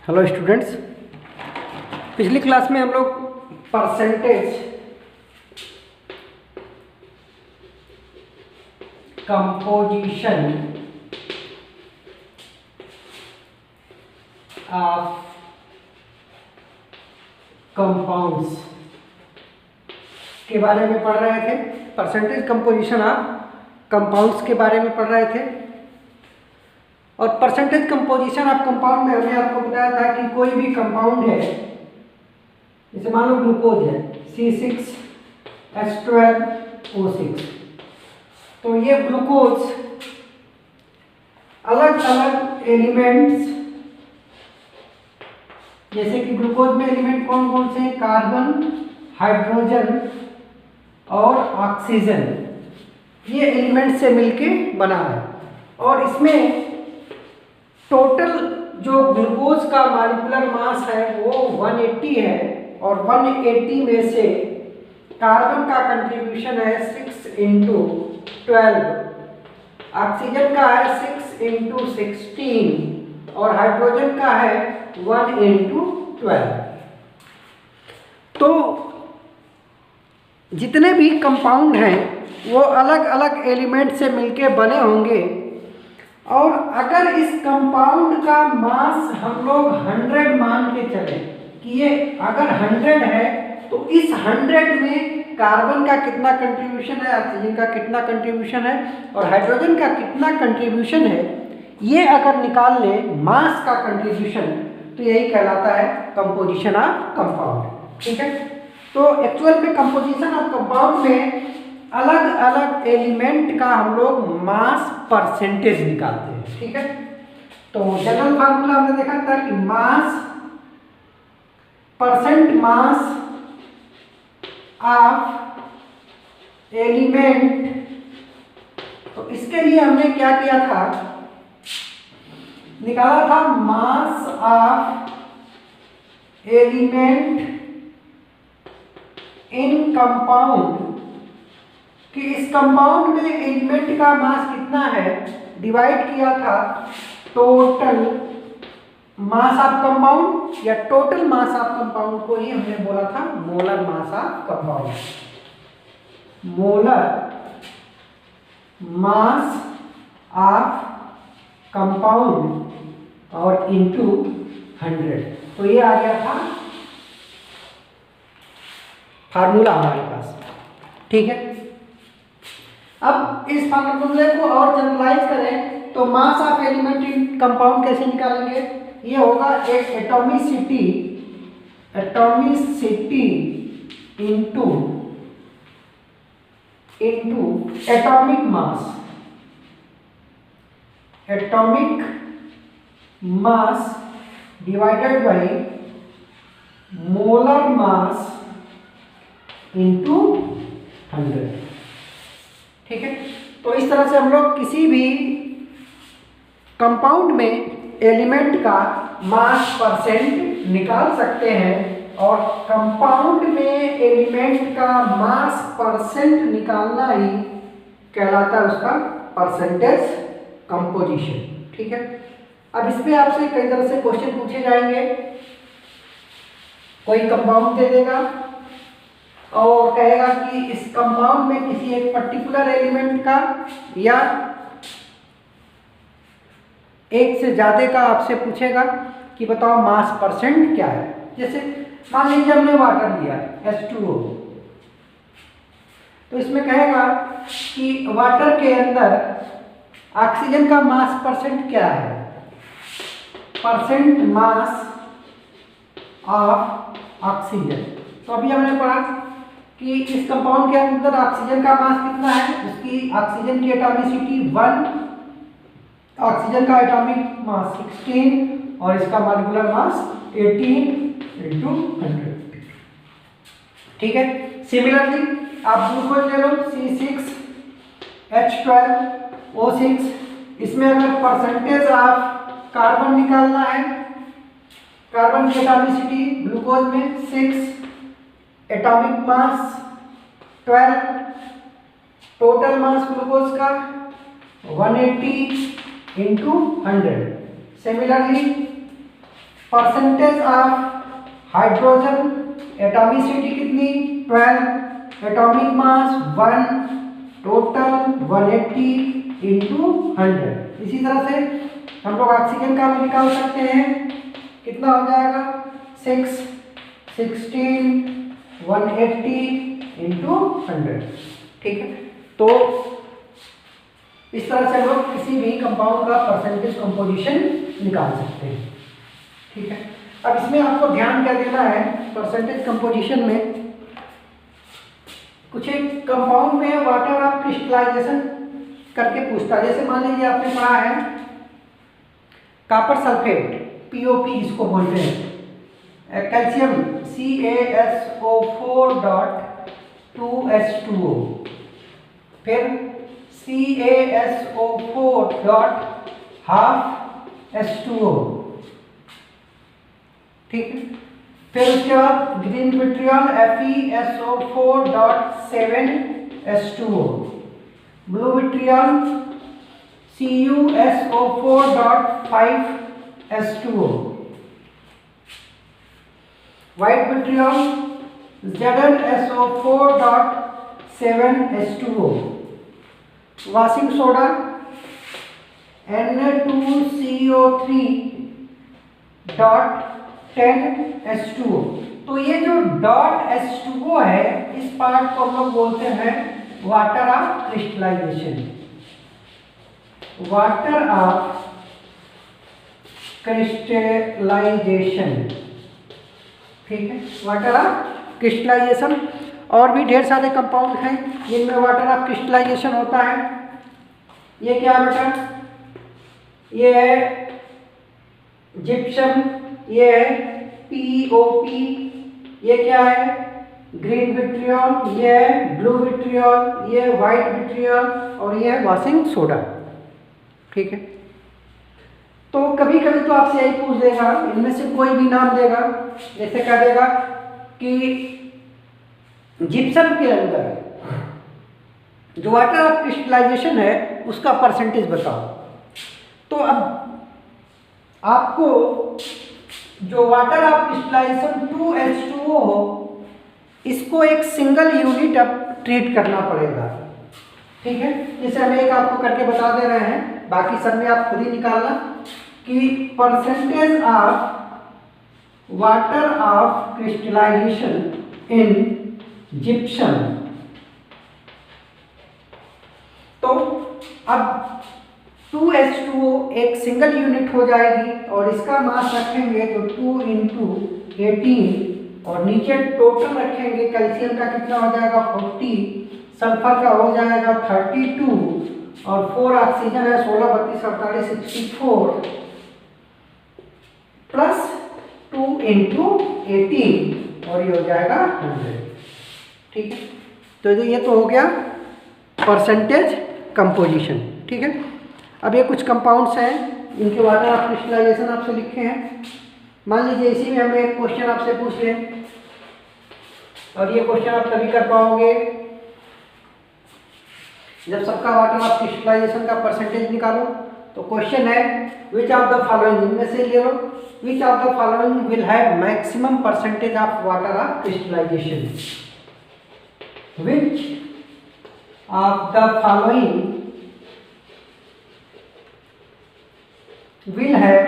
Hello students, पिछली class में हम लोग परसेंटेज कंपोजिशन ऑफ कंपाउंड्स के बारे में पढ़ रहे थे। परसेंटेज कंपोजिशन ऑफ कंपाउंड्स के बारे में पढ़ रहे थे और परसेंटेज कंपोजिशन ऑफ कंपाउंड में हमने आपको बताया था कि कोई भी कंपाउंड है, जैसे मान लो ग्लूकोज है C6H12O6, तो ये ग्लूकोज अलग अलग एलिमेंट्स, जैसे कि ग्लूकोज में एलिमेंट कौन कौन से हैं, कार्बन, हाइड्रोजन और ऑक्सीजन, ये एलिमेंट से मिलके बना है। और इसमें टोटल जो ग्लूकोज का मॉलिक्यूलर मास है वो 180 है और 180 में से कार्बन का कंट्रीब्यूशन है 6 × 12, ऑक्सीजन का है 6 × 16 और हाइड्रोजन का है 1 × 12। तो जितने भी कंपाउंड हैं वो अलग अलग एलिमेंट से मिलके बने होंगे और अगर इस कंपाउंड का मास हम लोग 100 मान के चले कि ये अगर 100 है तो इस 100 में कार्बन का कितना कंट्रीब्यूशन है, ऑक्सीजन का कितना कंट्रीब्यूशन है और हाइड्रोजन का कितना कंट्रीब्यूशन है, ये अगर निकाल ले मास का कंट्रीब्यूशन, तो यही कहलाता है कंपोजिशन ऑफ कंपाउंड। ठीक है, तो एक्चुअल में कंपोजिशन ऑफ कंपाउंड में अलग अलग एलिमेंट का हम लोग मास परसेंटेज निकालते हैं। ठीक है, तो जनरल फार्मूला हमने देखा था कि मास परसेंट मास ऑफ एलिमेंट, तो इसके लिए हमने क्या किया था, निकाला था mass of element in compound, कि इस कंपाउंड में एलिमेंट का मास कितना है, डिवाइड किया था टोटल मास ऑफ कंपाउंड या टोटल मास ऑफ कंपाउंड को ही हमने बोला था molar mass of compound, molar mass of compound और इनटू 100। तो ये आ गया था फार्मूला हमारे पास। ठीक है, अब इस फार्मूले को और जनरलाइज करें तो mass of element in compound कैसे निकालेंगे, ये होगा एक atomicity into atomic mass divided by molar mass into 100। ठीक है, तो इस तरह से हम लोग किसी भी कंपाउंड में एलिमेंट का मास परसेंट निकाल सकते हैं और कंपाउंड में एलिमेंट का मास परसेंट निकालना ही कहलाता है उसका परसेंटेज कंपोजिशन। ठीक है, अब इस पे आपसे कई तरह से क्वेश्चन पूछे जाएंगे। कोई कंपाउंड दे देगा और कहेगा कि इस कंपाउंड में किसी एक पर्टिकुलर एलिमेंट का या एक से ज्यादा का आपसे पूछेगा कि बताओ मास परसेंट क्या है। जैसे मान लीजिए हमने वाटर लिया H2O, तो इसमें कहेगा कि वाटर के अंदर ऑक्सीजन का मास परसेंट क्या है, परसेंट मास ऑफ ऑक्सीजन। तो अभी हमने पढ़ा कि इस कंपाउंड के अंदर ऑक्सीजन का मास कितना है, उसकी ऑक्सीजन की एटॉमिसिटी 1, ऑक्सीजन का एटॉमिक मास 16 और इसका मॉलिक्यूलर मास 18 × 100। ठीक है, सिमिलरली आप ग्लूकोज ले लो C6H12O6, इसमें अगर परसेंटेज ऑफ कार्बन निकालना है, कार्बन की एटॉमिसिटी ग्लूकोज में 6, atomic mass 12, total mass glucose का 180 × 100। Similarly percentage of hydrogen, atomicity कितनी 12, एटॉमिक मास 1, टोटल 180 इंटू 100। इसी तरह से हम लोग ऑक्सीजन का भी निकाल सकते हैं, कितना हो जाएगा 6, 16, 180 इंटू 100। ठीक है, तो इस तरह से हम लोग किसी भी कंपाउंड का परसेंटेज कंपोजिशन निकाल सकते हैं। ठीक है, अब इसमें आपको ध्यान क्या देना है, परसेंटेज कंपोजिशन में कुछ एक कंपाउंड में वाटर ऑफ क्रिस्टलाइजेशन करके पूछता है। जैसे मान लीजिए आपने पढ़ा है कॉपर सल्फेट, POP जिसको बोलते हैं, कैल्शियम CaSO4 डॉट 2H2O, फिर CaSO4 डॉट हाफ H2O। ठीक है, फिर उसके बाद green vitriol FeSO4 dot 7H2O, blue vitriol CuSO4 dot 5H2O, white vitriol ZnSO4 dot 7H2O, washing soda Na2CO3 dot 10H2O। तो ये जो डॉट H2O है, इस पार्ट को हम लोग बोलते हैं water of crystallization, water of crystallization. ठीक है, वाटर ऑफ क्रिस्टलाइजेशन। और भी ढेर सारे कंपाउंड हैं जिनमें वाटर ऑफ क्रिस्टलाइजेशन होता है। ये क्या बेटा, ये है जिप्सम, ये है POP, ये क्या है ग्रीन विट्रियल, ये है ब्लू विट्रियल, ये व्हाइट विट्रियल और ये है वॉशिंग सोडा। ठीक है, तो कभी कभी तो आपसे यही पूछ देगा, इनमें से कोई भी नाम देगा, जैसे कह देगा कि जिप्सम के अंदर जो वाटर ऑफ क्रिस्टलाइजेशन है उसका परसेंटेज बताओ। तो अब आपको जो वाटर ऑफ क्रिस्टलाइजेशन 2H2O हो, इसको एक सिंगल यूनिट अब ट्रीट करना पड़ेगा। ठीक है, जैसे हम एक आपको करके बता दे रहे हैं, बाकी सब में आप खुद ही निकालना कि percentage of water of crystallization in gypsum. तो अब 2H2O एक सिंगल यूनिट हो जाएगी और इसका मास रखेंगे तो 2 × 18 और नीचे टोटल रखेंगे, कैल्शियम का कितना हो जाएगा 40, सल्फर का हो जाएगा 32 और 4 ऑक्सीजन है 16, 32, 48, 64 प्लस 2 × 18 और ये हो जाएगा 100। ठीक है, तो ये तो हो गया परसेंटेज कंपोजिशन। ठीक है, अब ये कुछ कंपाउंड्स हैं, इनके वाटर ऑफ क्रिस्टलाइजेशन आपसे लिखे हैं। मान लीजिए इसी में हमें एक क्वेश्चन आपसे पूछ लें और ये क्वेश्चन आप तभी कर पाओगे जब सबका वाटर ऑफ क्रिस्टलाइजेशन का परसेंटेज निकालो। तो क्वेश्चन है विच ऑफ द फॉलोइंग, इनमें से ले लो, which of the following will have maximum percentage of water of crystallization, which of the following will have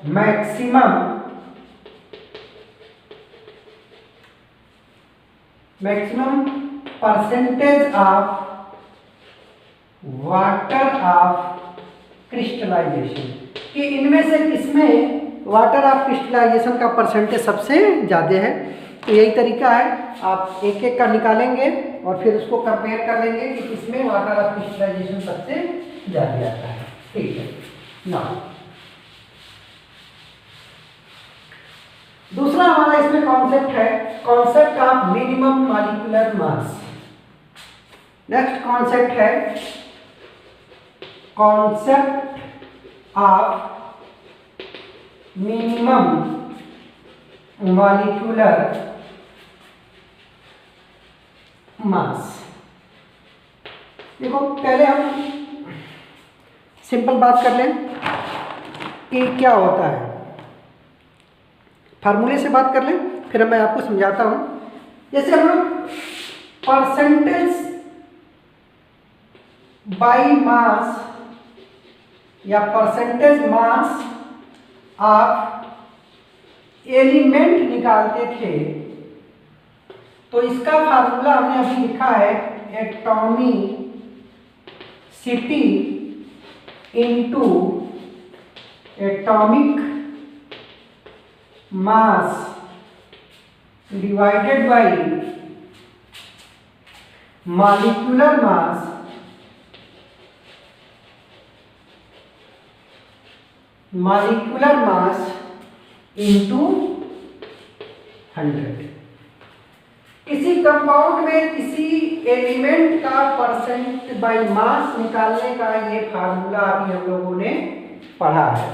maximum percentage of water of crystallization, कि इनमें से किसमें वाटर ऑफ क्रिस्टलाइजेशन का परसेंटेज सबसे ज़्यादा है। तो यही तरीका है, आप एक एक का निकालेंगे और फिर उसको कंपेयर कर लेंगे कि किसमें वाटर ऑफ क्रिस्टलाइजेशन सबसे ज़्यादा आता है। ठीक है ना, दूसरा हमारा इसमें कॉन्सेप्ट है concept of minimum molecular mass. Next concept है concept of minimum molecular mass. देखो पहले हम सिंपल बात कर लें कि क्या होता है, फार्मूले से बात कर लें, फिर मैं आपको समझाता हूँ। जैसे हम लोग परसेंटेज बाय मास या परसेंटेज मास ऑफ एलिमेंट निकालते थे, तो इसका फार्मूला हमने अभी लिखा है atomicity into atomic mass divided by molecular mass into 100। किसी कंपाउंड में किसी एलिमेंट का परसेंट बाय मास निकालने का ये फार्मूला अभी हम लोगों ने पढ़ा है।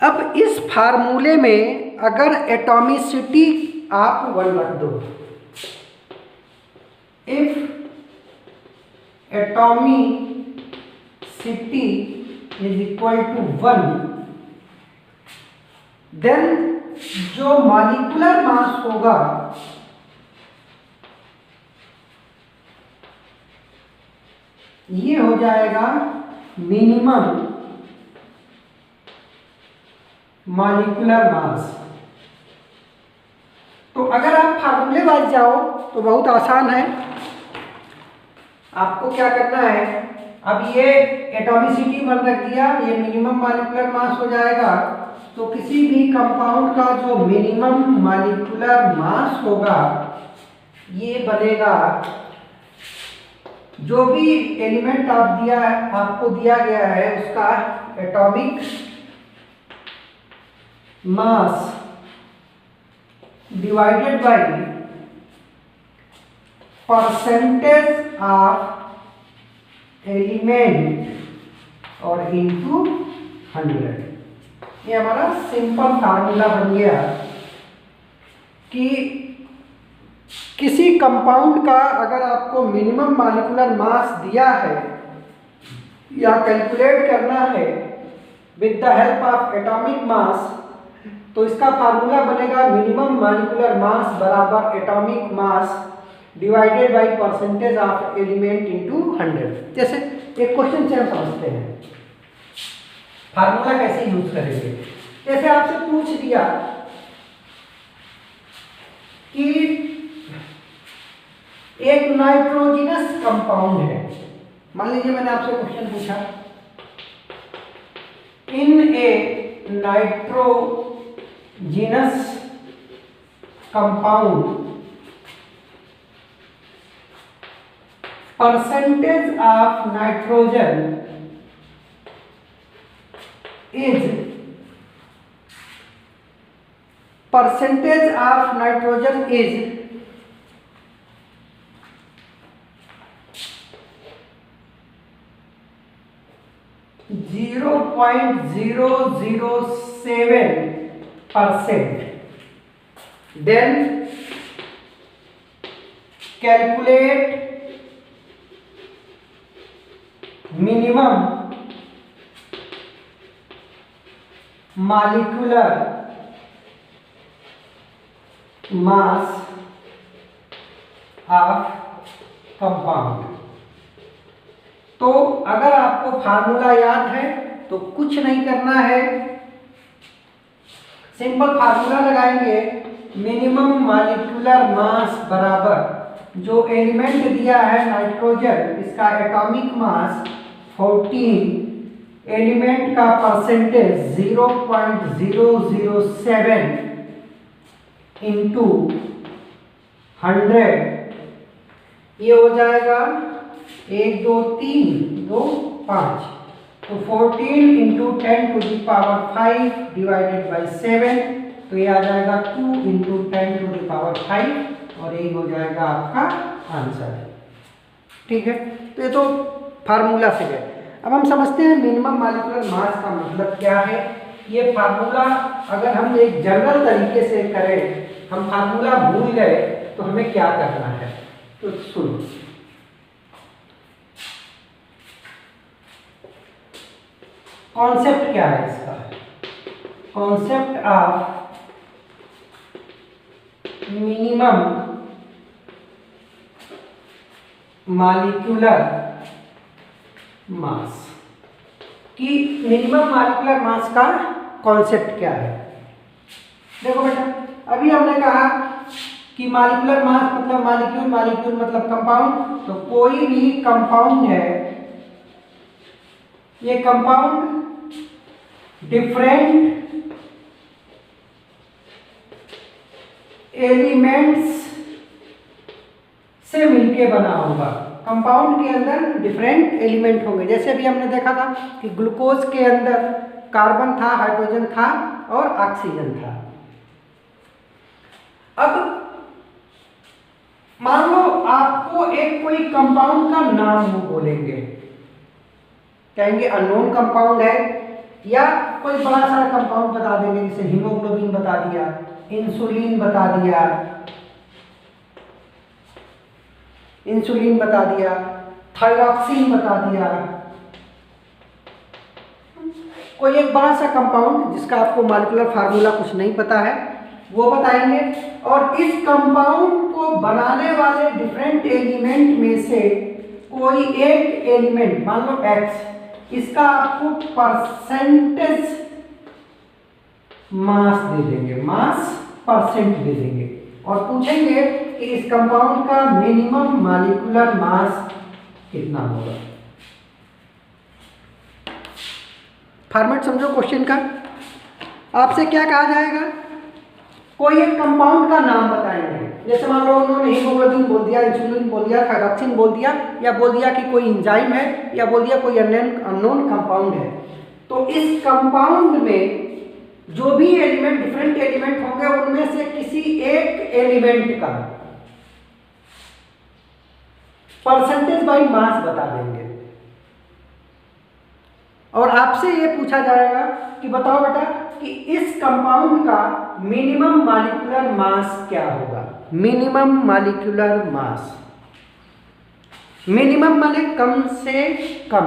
अब इस फार्मूले में अगर एटॉमिसिटी आप 1 रख दो, if atomicity is equal to 1, देन जो मॉलिक्यूलर मास होगा ये हो जाएगा मिनिमम मॉलिक्यूलर मास। तो अगर आप फार्मूले वाइज जाओ तो बहुत आसान है, आपको क्या करना है, अब ये एटॉमिसिटी 1 रख दिया, ये मिनिमम मॉलिक्यूलर मास हो जाएगा। तो किसी भी कंपाउंड का जो मिनिमम मॉलिक्यूलर मास होगा ये बनेगा, जो भी एलिमेंट आपको दिया गया है उसका atomic mass divided by percentage of element और इनटू 100। ये हमारा सिंपल फार्मूला बन गया कि किसी कंपाउंड का अगर आपको मिनिमम मॉलिक्यूलर मास दिया है या कैलकुलेट करना है with the help of atomic mass, तो इसका फार्मूला बनेगा मिनिमम मॉलिक्यूलर मास बराबर atomic mass divided by percentage of element into 100। जैसे एक क्वेश्चन से हम समझते हैं फार्मूला कैसे यूज करेंगे। जैसे आपसे पूछ दिया कि एक नाइट्रोजिनस कंपाउंड है, मान लीजिए मैंने आपसे क्वेश्चन पूछा, in a nitrogenous compound percentage of nitrogen is 0.007%, then calculate minimum molecular mass of compound। तो अगर आपको फार्मूला याद है तो कुछ नहीं करना है, सिंपल फार्मूला लगाएंगे, मिनिमम मॉलिक्यूलर मास बराबर जो एलिमेंट दिया है नाइट्रोजन, इसका एटॉमिक मास 14, एलिमेंट का परसेंटेज 0.007 इंटू 100, ये हो जाएगा 1 2 3 2 5, तो 14 into 10 to the power 5 divided by 7, तो ये आ जाएगा 2 इंटू 10 टू द पावर 5 और यही हो जाएगा आपका आंसर। ठीक है, तो ये तो फार्मूला से गए। अब हम समझते हैं मिनिमम मॉलिक्यूलर मास का मतलब क्या है। ये फार्मूला अगर हम एक जनरल तरीके से करें, हम फार्मूला भूल गए तो हमें क्या करना है, तो सुनो। कॉन्सेप्ट क्या है इसका? कॉन्सेप्ट ऑफ मिनिमम मॉलिक्यूलर मास, कि मिनिमम मॉलिक्यूलर मास का कॉन्सेप्ट क्या है। देखो बेटा, अभी हमने कहा कि मॉलिक्यूलर मास मतलब मॉलिक्यूल, मॉलिक्यूल मतलब कंपाउंड। तो कोई भी कंपाउंड है, ये कंपाउंड डिफरेंट एलिमेंट्स से मिलके बना होगा। कंपाउंड के अंदर डिफरेंट एलिमेंट होंगे। जैसे अभी हमने देखा था कि ग्लूकोज के अंदर कार्बन था, हाइड्रोजन था और ऑक्सीजन था। अब मान लो आपको एक कोई कंपाउंड का नाम वो बोलेंगे, कहेंगे अननोन कंपाउंड है, या कोई बड़ा सारा कंपाउंड बता देंगे, जैसे हीमोग्लोबिन बता दिया, इंसुलिन बता दिया, इंसुलिन बता दिया, थायरॉक्सिन बता दिया, कोई एक बड़ा सा कंपाउंड जिसका आपको मॉलिक्यूलर फार्मूला कुछ नहीं पता है वो बताएंगे। और इस कंपाउंड को बनाने वाले डिफरेंट एलिमेंट में से कोई एक एलिमेंट, मान लो X, इसका आपको परसेंटेज मास दे देंगे, मास परसेंट दे देंगे, और पूछेंगे कि इस कंपाउंड का मिनिमम मॉलिक्यूलर मास कितना होगा। फॉर्मेट समझो क्वेश्चन का। आपसे क्या कहा जाएगा, कोई एक कंपाउंड का नाम बताएंगे। जैसे मान लो उन्होंने हीमोग्लोबिन बोल दिया, इंसुलिन बोल दिया, थायरॉक्सिन बोल दिया, या बोल दिया कि कोई एंजाइम है, या बोल दिया कोई अननोन कंपाउंड है। तो इस कंपाउंड में जो भी एलिमेंट, डिफरेंट एलिमेंट होंगे, उनमें से किसी एक एलिमेंट का परसेंटेज बाय मास बता देंगे। और आपसे ये पूछा जाएगा कि बताओ बेटा कि इस कंपाउंड का मिनिमम मॉलिक्यूलर मास क्या होगा। मिनिमम मॉलिक्यूलर मास, मिनिमम माने कम से कम।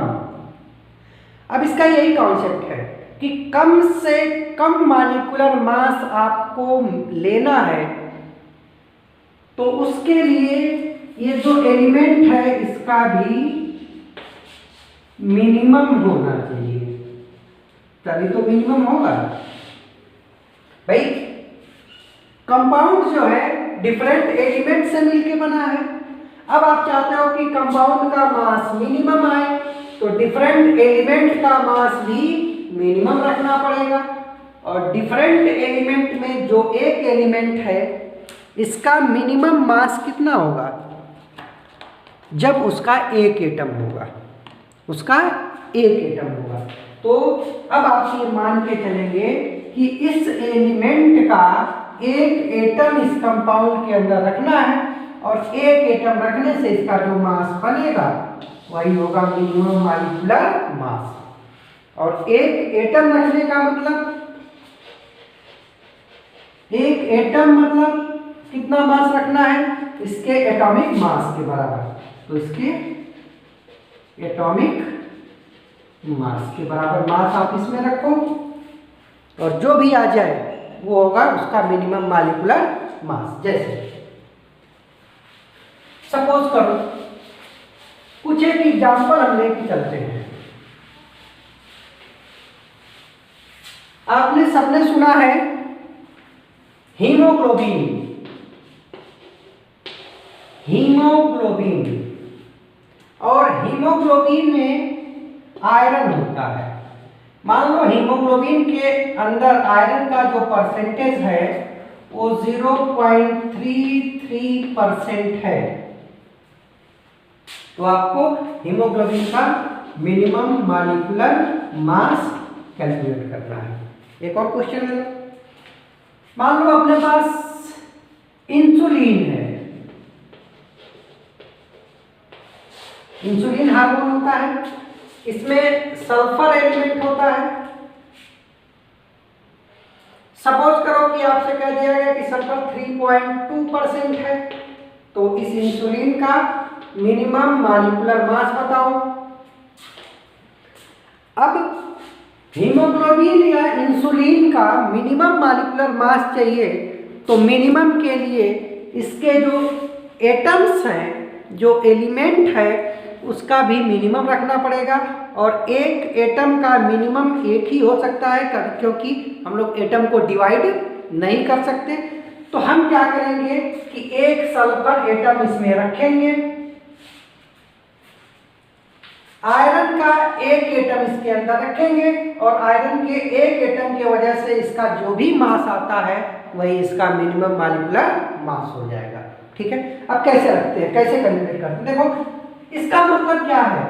अब इसका यही कॉन्सेप्ट है कि कम से कम मॉलिक्यूलर मास आपको लेना है, तो उसके लिए ये जो एलिमेंट है इसका भी मिनिमम होना चाहिए, तभी तो मिनिमम होगा। भाई कंपाउंड जो है डिफरेंट एलिमेंट से मिलके बना है। अब आप चाहते हो कि कंपाउंड का मास मिनिमम आए, तो डिफरेंट एलिमेंट का मास भी मिनिमम रखना पड़ेगा। और डिफरेंट एलिमेंट में जो एक एलिमेंट है इसका मिनिमम मास कितना होगा, जब उसका एक एटम होगा, उसका एक एटम होगा। तो अब आप ये मान के चलेंगे कि इस एलिमेंट का एक एटम इस कंपाउंड के अंदर रखना है, और एक एटम रखने से इसका जो मास बनेगा वही होगा मिनिमम मॉलिक्यूलर मास। और एक एटम रखने का मतलब, एक एटम मतलब कितना मास रखना है, इसके एटॉमिक मास के बराबर। तो इसके एटॉमिक मास के बराबर मास आप इसमें रखो, और जो भी आ जाए वो होगा उसका मिनिमम मॉलिक्यूलर मास। जैसे सपोज करो, कुछ एक एग्जांपल हम लेके चलते हैं। आपने सबने सुना है हीमोग्लोबिन, हीमोग्लोबिन, और हीमोग्लोबिन में आयरन होता है। मान लो हीमोग्लोबिन के अंदर आयरन का जो परसेंटेज है वो 0.33% है। तो आपको हीमोग्लोबिन का मिनिमम मॉलिक्यूलर मास कैलकुलेट करना है। एक और क्वेश्चन ले लो, मान लो अपने पास इंसुलिन है। इंसुलिन हार्मोन होता है, इसमें सल्फर एलिमेंट होता है। सपोज करो कि आपसे कह दिया गया कि सल्फर 3.2% है, तो इस इंसुलिन का मिनिमम मॉलिक्यूलर मास बताओ। अब हीमोग्लोबिन या इंसुलिन का मिनिमम मॉलिक्यूलर मास चाहिए, तो मिनिमम के लिए इसके जो एटम्स हैं, जो एलिमेंट है, उसका भी मिनिमम रखना पड़ेगा। और एक एटम का मिनिमम एक ही हो सकता है, क्योंकि हम लोग एटम को डिवाइड नहीं कर सकते। तो हम क्या करेंगे कि एक सल्फर एटम इसमें रखेंगे, आयरन का एक एटम इसके अंदर रखेंगे, और आयरन के एक एटम की वजह से इसका जो भी मास आता है वही इसका मिनिमम मॉलिक्यूलर मास हो जाएगा। ठीक है, अब कैसे रखते हैं, कैसे कैलकुलेट करते हैं? देखो, इसका मतलब क्या है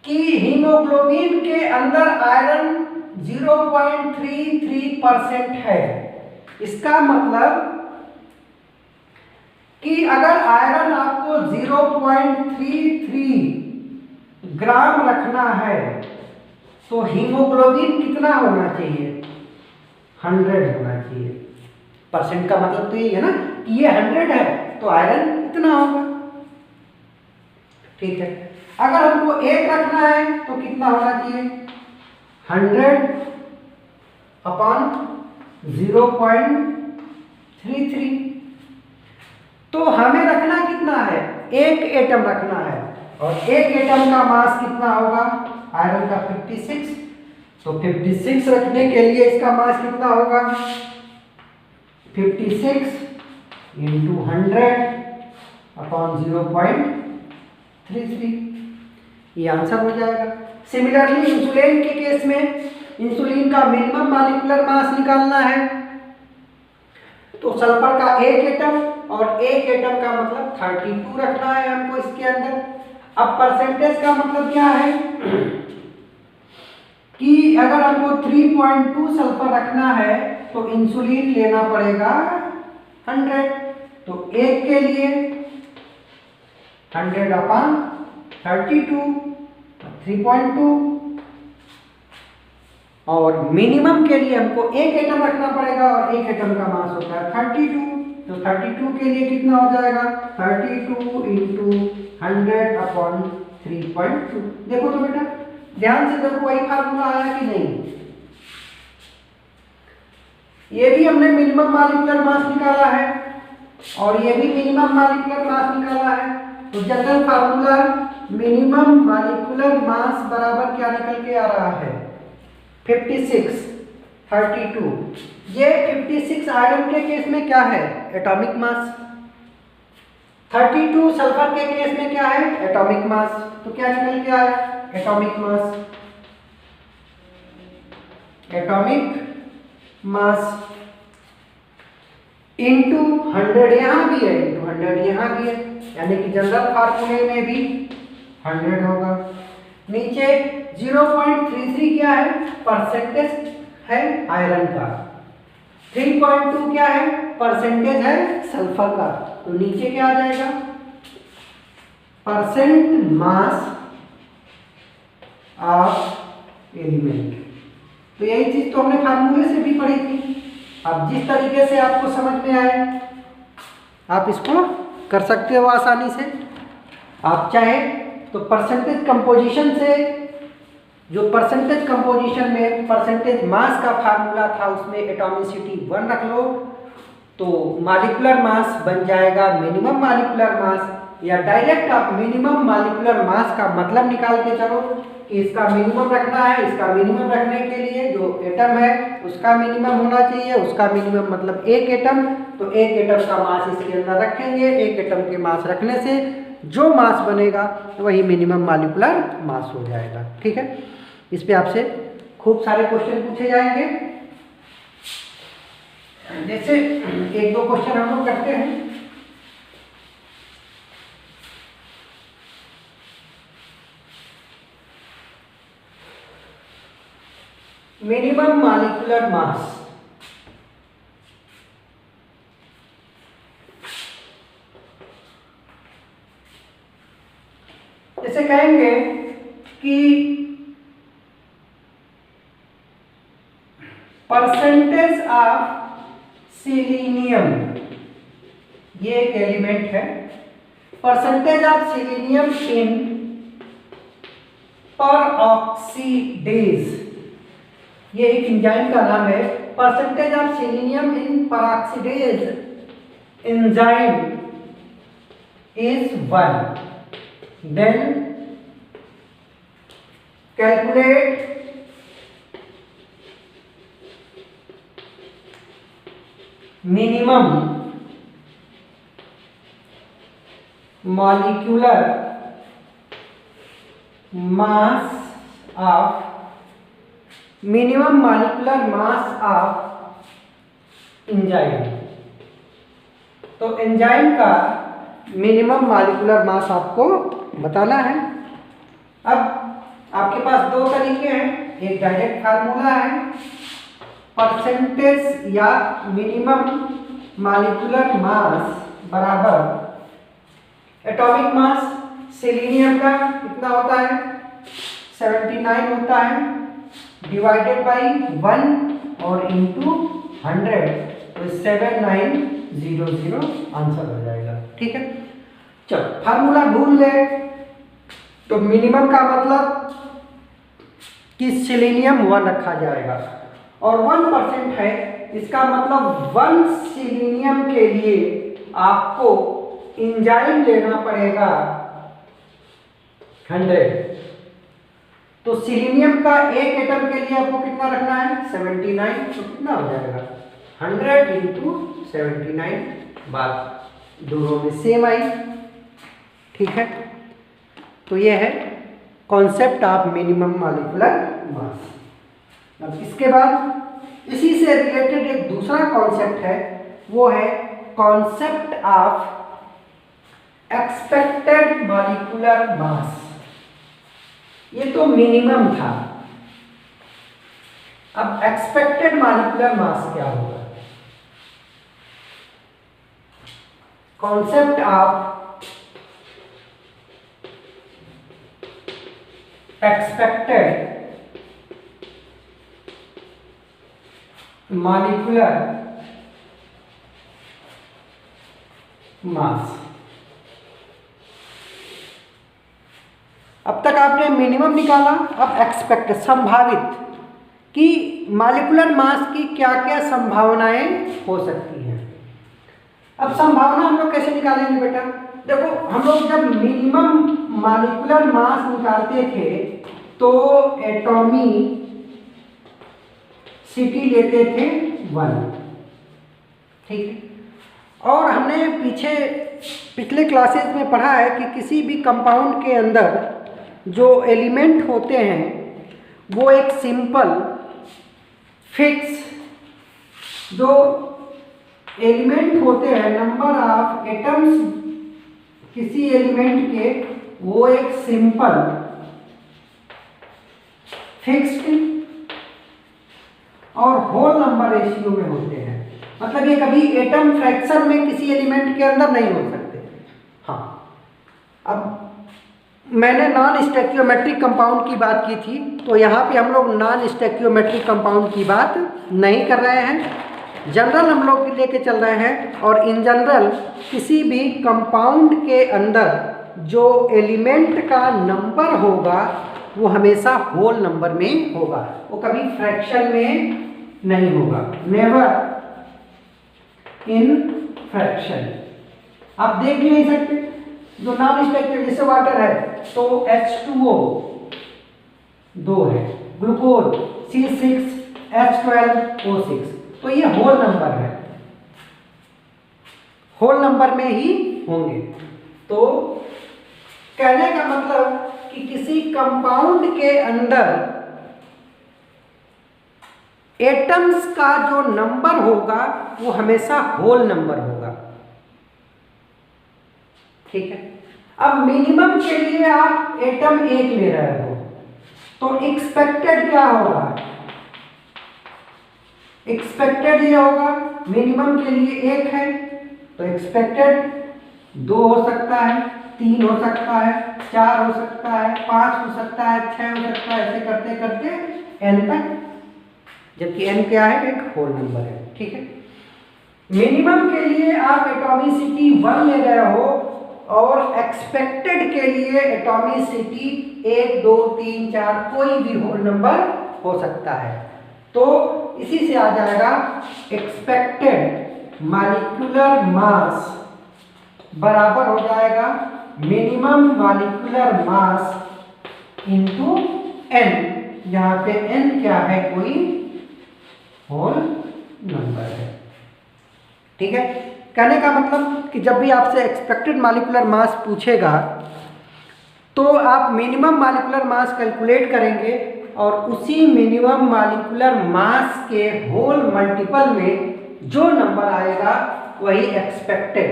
कि हीमोग्लोबिन के अंदर आयरन 0.33% है। इसका मतलब कि अगर आयरन आपको 0.33 ग्राम रखना है, तो हीमोग्लोबिन कितना होना चाहिए? 100 होना चाहिए। परसेंट का मतलब तो ये है ना कि ये 100 है तो आयरन इतना होगा। ठीक है, अगर हमको 1 रखना है तो कितना होना चाहिए? 100 अपॉन 0.33। तो हमें रखना कितना है? एक एटम रखना है, और एक एटम का मास कितना होगा? आयरन का 56। तो 56 रखने के लिए इसका मास कितना होगा? 56 इंटू 100 अपॉन 0.33, ये आंसर हो जाएगा। सिमिलरली इंसुलिन के केस में इंसुलिन का मिनिमम मॉलिक्यूलर मास निकालना है, तो सल्फर का एक एटम और एक एटम का मतलब 32 रखना है हमको इसके अंदर। अब परसेंटेज का मतलब क्या है कि अगर हमको 3.2 सल्फर रखना है तो इंसुलिन लेना पड़ेगा 100। तो एक के लिए 100 अपॉन 32 3.2, और मिनिमम के लिए हमको एक एटम रखना पड़ेगा, और एक एटम का मास होता है 32। तो 32 के लिए कितना हो जाएगा? 32 इंटू 100 अपॉन 3.2। देखो तो बेटा, ध्यान से देखो, वही फार्मूला आया कि नहीं? ये भी हमने मिनिमम मॉलिक्यूलर मास निकाला है, और ये भी मिनिमम मॉलिक्यूलर मास निकाला है। तो जनरल फार्मूला मिनिमम मॉलिक्यूलर मास बराबर क्या निकल के आ रहा है? 56 32। ये 56 आयरन के केस में क्या है? Atomic mass. 32 सल्फर के केस में क्या है? Atomic mass. तो क्या निकल के आया? Atomic mass. Atomic mass into 100 यहां भी है, इंटू 100 यहां भी है, यानी कि जनरल फार्मूले में भी 100 होगा। नीचे 0.33 क्या है? परसेंटेज है आयरन का। 3.2 क्या है? परसेंटेज है सल्फर का। तो नीचे क्या आ जाएगा? Percent mass of element. तो यही चीज तो हमने फार्मूले से भी पढ़ी थी। अब जिस तरीके से आपको समझ में आए आप इसको कर सकते हो आसानी से। आप चाहे तो परसेंटेज कंपोजिशन से, जो परसेंटेज कंपोजिशन में परसेंटेज मास का फार्मूला था उसमें एटॉमिसिटी 1 रख लो, तो मॉलिक्यूलर मास बन जाएगा मिनिमम मॉलिक्यूलर मास। या डायरेक्ट आप मिनिमम मॉलिक्यूलर मास का मतलब निकाल के चलो कि इसका मिनिमम रखना है। इसका मिनिमम रखने के लिए जो एटम है उसका मिनिमम होना चाहिए, उसका मिनिमम मतलब एक एटम। तो एक एटम का मास इसके अंदर रखेंगे, एक एटम के मास रखने से जो मास बनेगा वही मिनिमम मॉलिक्यूलर मास हो जाएगा। ठीक है, इस पे आपसे खूब सारे क्वेश्चन पूछे जाएंगे। जैसे एक दो क्वेश्चन हम लोग करते हैं। मिनिमम मॉलिक्यूलर मास, जैसे कहेंगे कि परसेंटेज ऑफ सिलीनियम, ये एक एलिमेंट है, परसेंटेज ऑफ सिलीनियम इन पर ऑक्सीडेज ये एक एंजाइम का नाम है। Percentage of selenium in peroxidase enzyme is 1। Then calculate minimum molecular mass of enzyme. तो एंजाइम का मिनिमम मॉलिक्यूलर मास आपको बताना है। अब आपके पास दो तरीके हैं, एक डायरेक्ट फार्मूला है, परसेंटेज या मिनिमम मॉलिक्यूलर मास बराबर एटॉमिक मास सेलेनियम का कितना होता है 79 होता है, डिवाइडेड बाई 1 और इंटू 100, तो 7900 आंसर हो जाएगा। ठीक है, चलो फार्मूला ढूंढ ले। तो मिनिमम का मतलब कि सेलेनियम 1 रखा जाएगा और 1% है, इसका मतलब 1 सेलेनियम के लिए आपको एंजाइम लेना पड़ेगा 100। तो सेलेनियम का एक एटम के लिए आपको कितना रखना है 79, तो कितना हो जाएगा 100 इंटू 79, बात दोनों में सेम आई। ठीक है, तो ये है कॉन्सेप्ट ऑफ मिनिमम मॉलिक्यूलर मास। अब इसके बाद इसी से रिलेटेड एक दूसरा कॉन्सेप्ट है, वो है concept of expected molecular mass. ये तो मिनिमम था, अब एक्सपेक्टेड मॉलिक्यूलर मास क्या होगा। Concept of expected molecular mass. अब तक आपने मिनिमम निकाला, अब एक्सपेक्ट संभावित कि मॉलिक्यूलर मास की क्या क्या संभावनाएं हो सकती हैं। अब संभावना हम लोग कैसे निकालेंगे बेटा, देखो हम लोग जब मिनिमम मॉलिक्यूलर मास निकालते थे तो एटॉमिसिटी लेते थे 1। ठीक है, और हमने पिछले क्लासेस में पढ़ा है कि किसी भी कंपाउंड के अंदर जो एलिमेंट होते हैं वो एक सिंपल फिक्स जो एलिमेंट होते हैं, नंबर ऑफ एटम्स किसी एलिमेंट के, वो एक सिंपल फिक्स्ड और होल नंबर रेशियो में होते हैं। मतलब ये कभी एटम फ्रैक्शन में किसी एलिमेंट के अंदर नहीं हो सकते। हाँ, अब मैंने नॉन स्टैकियोमेट्रिक कंपाउंड की बात की थी, तो यहाँ पे हम लोग नॉन स्टैकियोमेट्रिक कंपाउंड की बात नहीं कर रहे हैं, जनरल हम लोग लेके चल रहे हैं। और इन जनरल किसी भी कंपाउंड के अंदर जो एलिमेंट का नंबर होगा वो हमेशा होल नंबर में होगा, वो कभी फ्रैक्शन में नहीं होगा, नेवर इन फ्रैक्शन। आप देख नहीं सकते, जो नॉन स्टैकियो जैसे वाटर है तो H2O 2 है, ग्लूकोज C6H12O6, तो ये होल नंबर है, होल नंबर में ही होंगे। तो कहने का मतलब कि किसी कंपाउंड के अंदर एटम्स का जो नंबर होगा वो हमेशा होल नंबर होगा। ठीक है, अब मिनिमम के लिए आप एटम 1 ले रहे हो तो एक्सपेक्टेड क्या होगा, एक्सपेक्टेड ये होगा मिनिमम के लिए 1 है तो एक्सपेक्टेड 2 हो सकता है, 3 हो सकता है, 4 हो सकता है, 5 हो सकता है, 6 हो सकता है, ऐसे करते करते n तक, जबकि n क्या है, एक होल नंबर है। ठीक है, मिनिमम के लिए आप एटॉमिसिटी 1 ले रहे हो और एक्सपेक्टेड के लिए एटॉमिसिटी 1, 2, 3, 4 कोई भी होल नंबर हो सकता है। तो इसी से आ जाएगा एक्सपेक्टेड मॉलिक्यूलर मास बराबर हो जाएगा minimum molecular mass into n। यहाँ पे n क्या है, कोई होल नंबर है। ठीक है, कहने का मतलब कि जब भी आपसे एक्सपेक्टेड मॉलिक्यूलर मास पूछेगा तो आप मिनिमम मॉलिक्यूलर मास कैलकुलेट करेंगे और उसी मिनिमम मॉलिक्यूलर मास के होल मल्टीपल में जो नंबर आएगा वही एक्सपेक्टेड।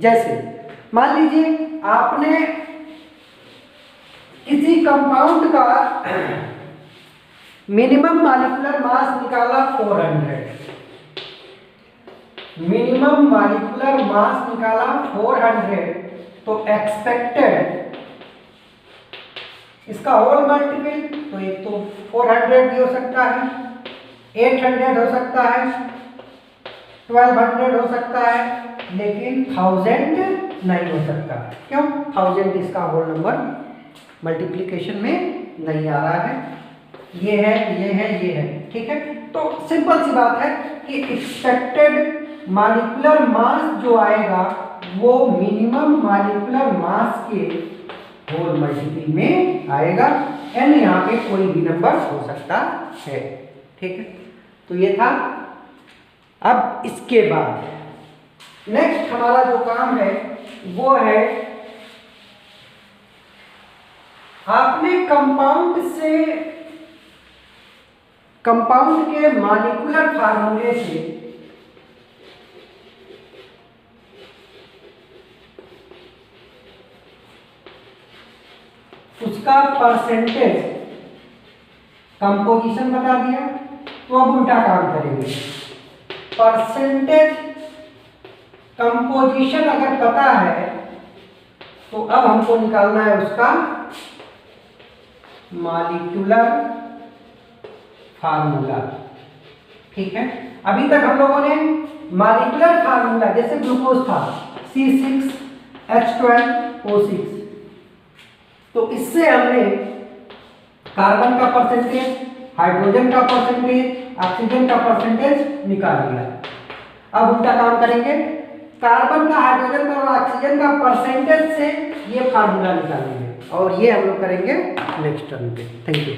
जैसे मान लीजिए आपने किसी कंपाउंड का मिनिमम मॉलिक्यूलर मास निकाला 400, मिनिमम मॉलिक्यूलर मास निकाला 400, तो एक्सपेक्टेड इसका होल मल्टीपल, तो एक तो 400 भी हो सकता है, 800 हो सकता है, 1200 हो सकता है, लेकिन 1000 नहीं हो सकता। क्यों? 1000 इसका होल नंबर मल्टीप्लिकेशन में नहीं आ रहा है। ये है, ये है, ये है। ठीक है, तो सिंपल सी बात है कि एक्सपेक्टेड मॉलिक्यूलर मास जो आएगा वो मिनिमम मॉलिक्यूलर मास के होल मल्टीपल में आएगा। n यहाँ पे कोई भी नंबर हो सकता है। ठीक है, तो ये था। अब इसके बाद नेक्स्ट हमारा जो काम है वो है आपने कंपाउंड के मॉलिक्यूलर फार्मूले से उसका परसेंटेज कंपोजिशन बता दिया। तो अब उल्टा काम करेंगे। परसेंटेज कंपोजिशन अगर पता है तो अब हमको निकालना है उसका मॉलिक्यूलर फार्मूला। ठीक है, अभी तक हम लोगों ने मॉलिक्यूलर फार्मूला जैसे ग्लूकोज था C6H12O6, तो इससे हमने कार्बन का परसेंटेज, हाइड्रोजन का परसेंटेज, ऑक्सीजन का परसेंटेज निकाल लिया। अब उल्टा काम करेंगे, कार्बन का, हाइड्रोजन का और ऑक्सीजन का परसेंटेज से ये फार्मूला निकालेंगे और ये हम लोग करेंगे नेक्स्ट टर्म पे। Thank you.